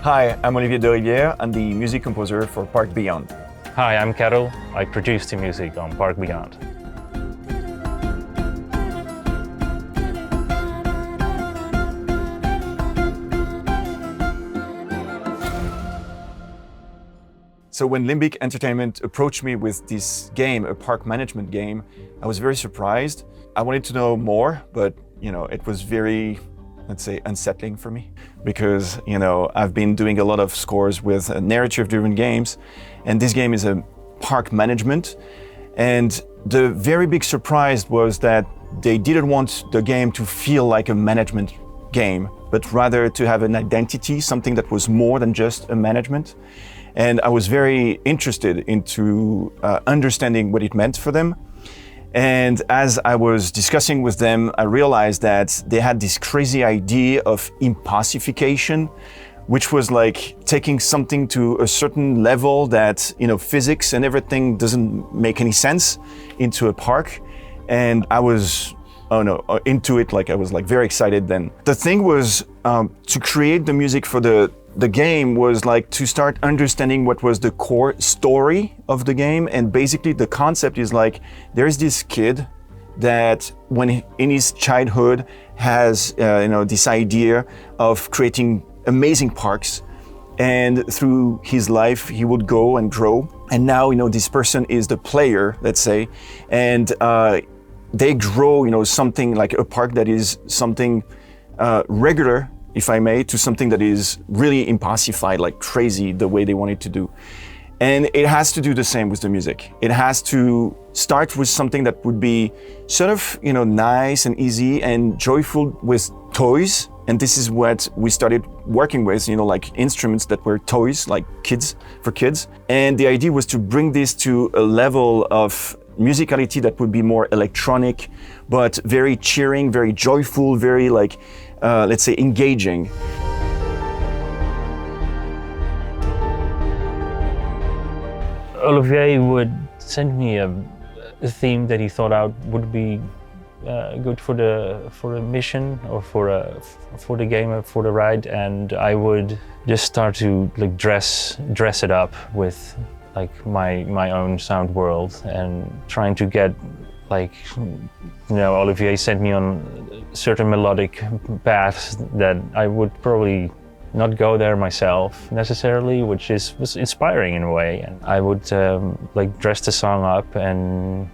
Hi, I'm Olivier Derivière. I'm the music composer for Park Beyond. Hi, I'm Carol. I produce the music on Park Beyond. So when Limbic Entertainment approached me with this game, a park management game, I was very surprised. I wanted to know more, but it was very, let's say, unsettling for me because, I've been doing a lot of scores with narrative-driven games, and this game is a park management. And the very big surprise was that they didn't want the game to feel like a management game, but rather to have an identity, something that was more than just a management. And I was very interested into understanding what it meant for them. And as I was discussing with them, I realized that they had this crazy idea of impossification, which was like taking something to a certain level that, physics and everything doesn't make any sense into a park. And I was into it, I was very excited then. The thing was to create the music for the game was to start understanding what was the core story of the game. And basically the concept is there's this kid that when in his childhood has this idea of creating amazing parks, and through his life he would go and grow, and now this person is the player, let's say, and they grow something like a park that is something regular, if I may, to something that is really impossified, crazy, the way they want it to do. And it has to do the same with the music. It has to start with something that would be sort of, nice and easy and joyful with toys. And this is what we started working with, instruments that were toys, for kids. And the idea was to bring this to a level of musicality that would be more electronic, but very cheering, very joyful, very let's say, engaging. Olivier would send me a theme that he thought out would be good for the mission or for the game, for the ride, and I would just start to dress it up with my own sound world and trying to get Olivier sent me on certain melodic paths that I would probably not go there myself necessarily, which was inspiring in a way. And I would dress the song up and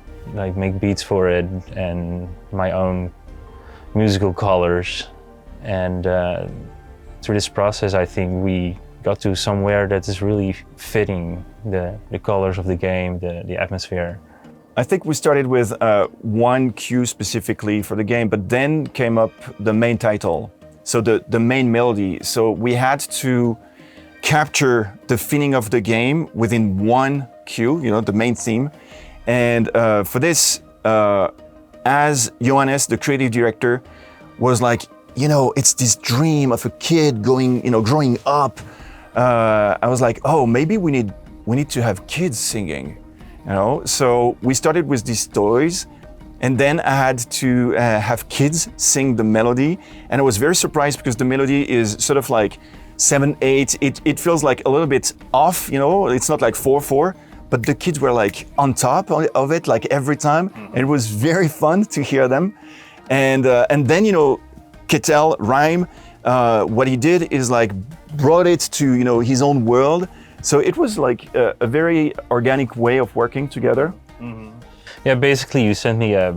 make beats for it and my own musical colors. And through this process, I think we got to somewhere that is really fitting the colors of the game, the atmosphere. I think we started with one cue specifically for the game, but then came up the main title, so the main melody. So we had to capture the feeling of the game within one cue, the main theme. And for this, as Johannes, the creative director, was it's this dream of a kid growing up. I was oh, maybe we need to have kids singing. So we started with these toys, and then I had to have kids sing the melody, and I was very surprised because the melody is sort of 7/8. It feels a little bit off, it's not 4/4, but the kids were on top of it every time, and it was very fun to hear them. And then Ketel Rhyme, what he did is brought it to his own world. So it was a very organic way of working together. Mm-hmm. Yeah, basically you sent me a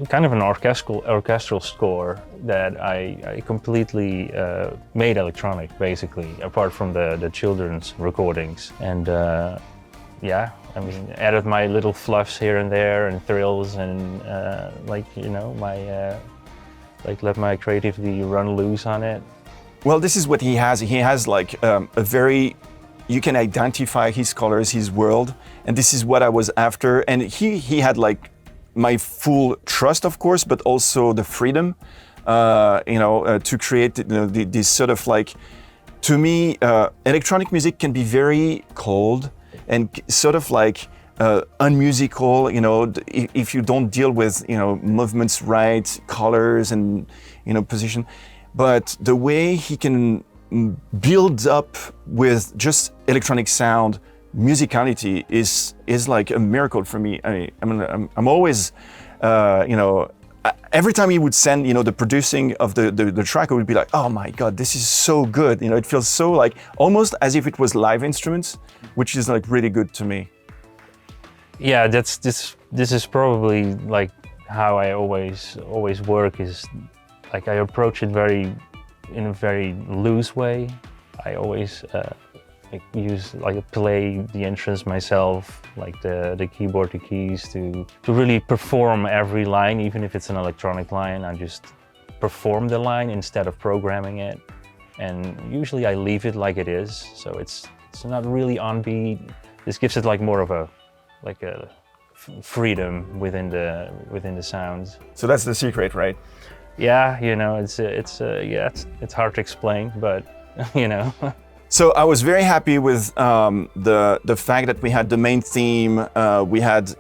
kind of an orchestral score that I completely made electronic, basically, apart from the children's recordings. And added my little fluffs here and there and thrills and let my creativity run loose on it. Well, this is what he has. He has a very, you can identify his colors, his world, and this is what I was after. And he had my full trust, of course, but also the freedom, to create this sort of to me, electronic music can be very cold and sort of unmusical, if you don't deal with, movements right, colors and, position. But the way he can build up with just electronic sound, musicality is like a miracle for me. I'm always, every time he would send, the producing of the track, I would be like, oh my God, this is so good. It feels so like, almost as if it was live instruments, which is like really good to me. Yeah, this is probably like how I always work, is like I approach it in a very loose way. I always play the instruments myself, like the keyboard, the keys, to really perform every line, even if it's an electronic line. I just perform the line instead of programming it, and usually I leave it like it is, so it's not really on beat. This gives it like more of a freedom within the sounds. So that's the secret, right? Yeah, it's hard to explain, but So I was very happy with the fact that we had the main theme, we had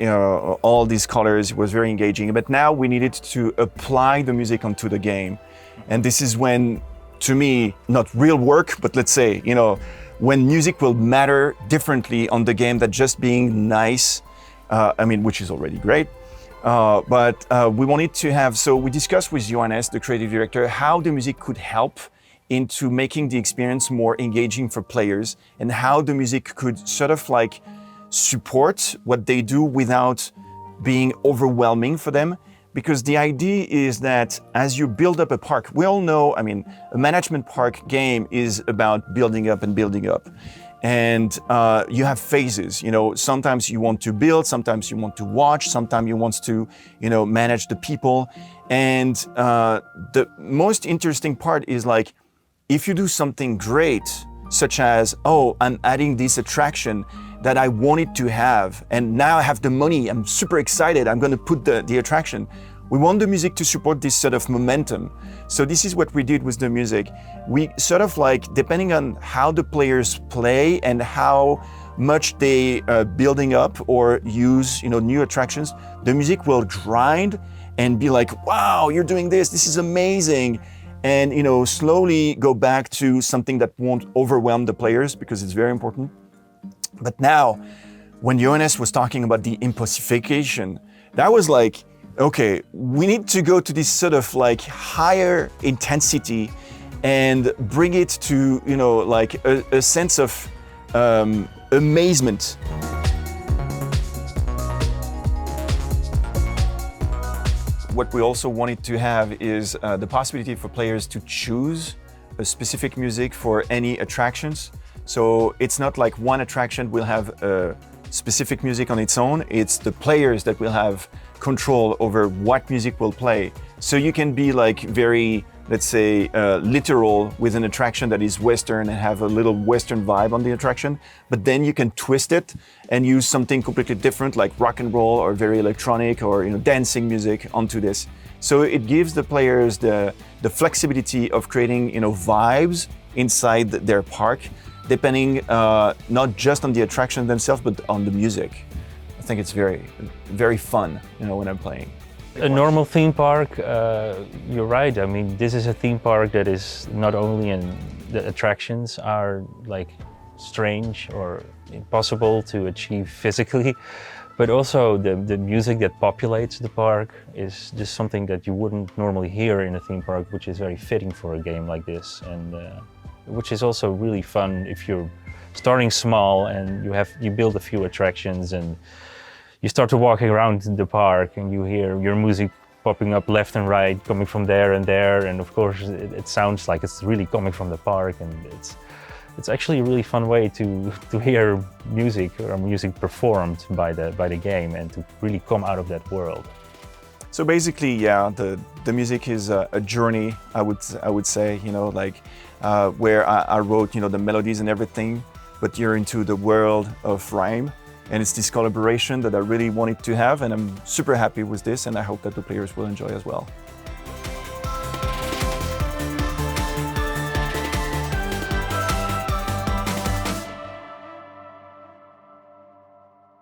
all these colors. It was very engaging. But now we needed to apply the music onto the game, and this is when, to me, not real work, but let's say when music will matter differently on the game than just being nice. Which is already great. But we wanted to have. So we discussed with Johannes, the creative director, how the music could help into making the experience more engaging for players, and how the music could sort of like support what they do without being overwhelming for them. Because the idea is that as you build up a park, we all know, a management park game is about building up and building up. And you have phases, sometimes you want to build, sometimes you want to watch, sometimes you want to, manage the people. And the most interesting part is like, if you do something great, such as, oh, I'm adding this attraction that I wanted to have, and now I have the money, I'm super excited, I'm gonna put the attraction. We want the music to support this sort of momentum. So this is what we did with the music. We sort of like, depending on how the players play and how much they building up or use, new attractions, the music will grind and be like, wow, you're doing this is amazing. And slowly go back to something that won't overwhelm the players, because it's very important. But now, when Johannes was talking about the impossification, that was like, okay, we need to go to this sort of like higher intensity and bring it to, like a sense of amazement. What we also wanted to have is the possibility for players to choose a specific music for any attractions. So it's not like one attraction will have a specific music on its own. It's the players that will have control over what music will play. So you can be like very, let's say, literal with an attraction that is Western and have a little Western vibe on the attraction, but then you can twist it and use something completely different, like rock and roll or very electronic or dancing music onto this. So it gives the players the flexibility of creating vibes inside their park, depending not just on the attraction themselves, but on the music. I think it's very, very fun, when I'm playing. A normal theme park, you're right. This is a theme park that is not only the attractions are like strange or impossible to achieve physically, but also the music that populates the park is just something that you wouldn't normally hear in a theme park, which is very fitting for a game like this, and which is also really fun if you're starting small and you build a few attractions and you start to walking around the park and you hear your music popping up left and right, coming from there, and of course it sounds like it's really coming from the park, and it's actually a really fun way to hear music or music performed by the game and to really come out of that world. So basically, yeah, the music is a journey. I would say, where I wrote, the melodies and everything, but you're into the world of rhyme. And it's this collaboration that I really wanted to have, and I'm super happy with this, and I hope that the players will enjoy as well.